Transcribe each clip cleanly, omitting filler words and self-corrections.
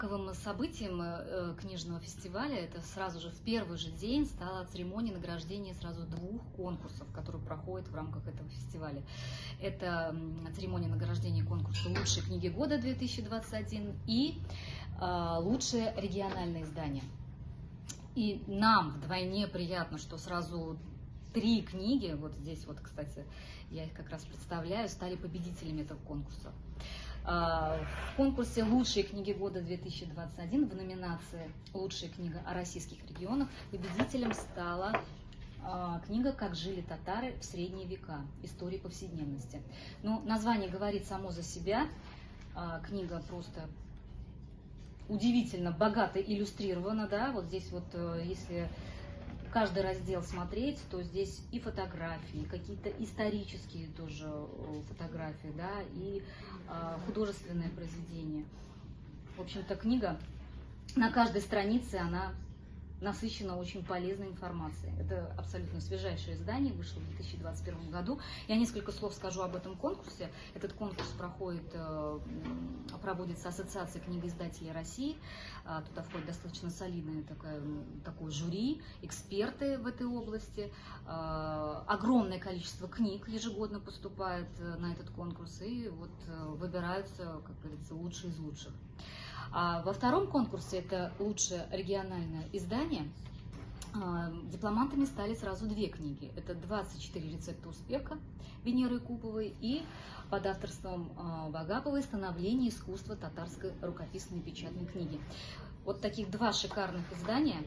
Знаковым событием книжного фестиваля, это сразу же в первый же день стала церемония награждения сразу двух конкурсов, которые проходят в рамках этого фестиваля. Это церемония награждения конкурса «Лучшие книги года 2021» и «Лучшее региональное издание». И нам вдвойне приятно, что сразу три книги, вот здесь вот, кстати, я их как раз представляю, стали победителями этого конкурса. В конкурсе «Лучшие книги года 2021» в номинации «Лучшая книга о российских регионах» победителем стала книга «Как жили татары в средние века. Истории повседневности». Ну, название говорит само за себя. Книга просто удивительно богато иллюстрирована, да, вот здесь вот, если каждый раздел смотреть, то здесь и фотографии, какие-то исторические тоже фотографии, да, и художественное произведение. В общем-то, книга на каждой странице, она насыщена очень полезной информацией. Это абсолютно свежайшее издание, вышло в 2021 году. Я несколько слов скажу об этом конкурсе. Этот конкурс проводится Ассоциацией книгоиздателей России. Туда входит достаточно солидное такое жюри, эксперты в этой области. Огромное количество книг ежегодно поступает на этот конкурс, и вот выбираются, как говорится, лучшие из лучших. А во втором конкурсе, это «Лучшее региональное издание», дипломантами стали сразу две книги. Это «24 рецепта успеха» Венеры Якуповой и под авторством Вагаповой «Становление искусства татарской рукописной и печатной книги». Вот таких два шикарных издания.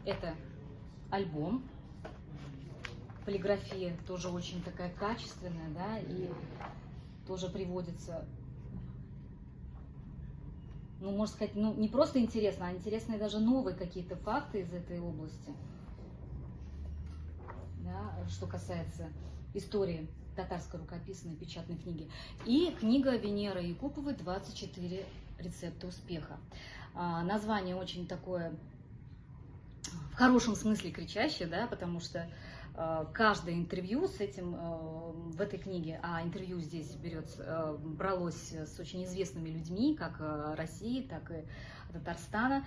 Это альбом, полиграфия тоже очень такая качественная, да, и тоже приводится, ну, можно сказать, ну, не просто интересно, а интересные даже новые какие-то факты из этой области, да, что касается истории татарской рукописной печатной книги. И книга Венеры Якуповой «24 рецепта успеха». Название очень такое, в хорошем смысле, кричащее, да, потому что каждое интервью с этим в этой книге, а интервью здесь бралось с очень известными людьми, как России, так и Татарстана,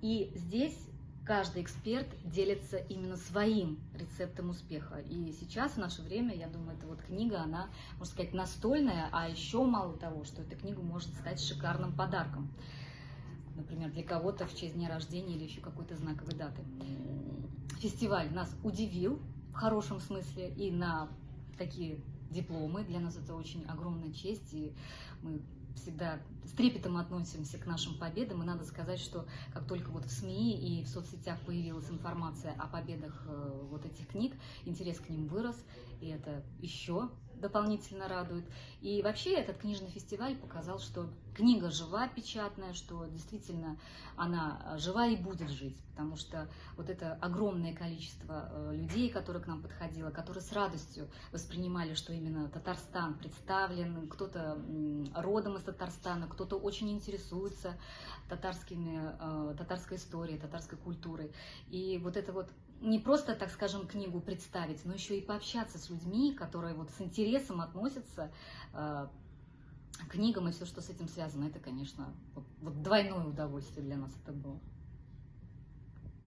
и здесь каждый эксперт делится именно своим рецептом успеха. И сейчас, в наше время, я думаю, эта вот книга, она, можно сказать, настольная, а еще мало того, что эта книга может стать шикарным подарком. Например, для кого-то в честь дня рождения или еще какой-то знаковой даты. Фестиваль нас удивил в хорошем смысле и на такие дипломы. Для нас это очень огромная честь, и мы всегда с трепетом относимся к нашим победам. И надо сказать, что как только вот в СМИ и в соцсетях появилась информация о победах вот этих книг, интерес к ним вырос, и это еще дополнительно радует. И вообще этот книжный фестиваль показал, что книга жива, печатная, что действительно она жива и будет жить, потому что вот это огромное количество людей, которые к нам подходило, которые с радостью воспринимали, что именно Татарстан представлен, кто-то родом из Татарстана, кто-то очень интересуется татарской историей, татарской культурой. И вот это вот не просто, так скажем, книгу представить, но еще и пообщаться с людьми, которые вот с интересом относятся к книгам и все, что с этим связано. Это, конечно, вот двойное удовольствие для нас это было.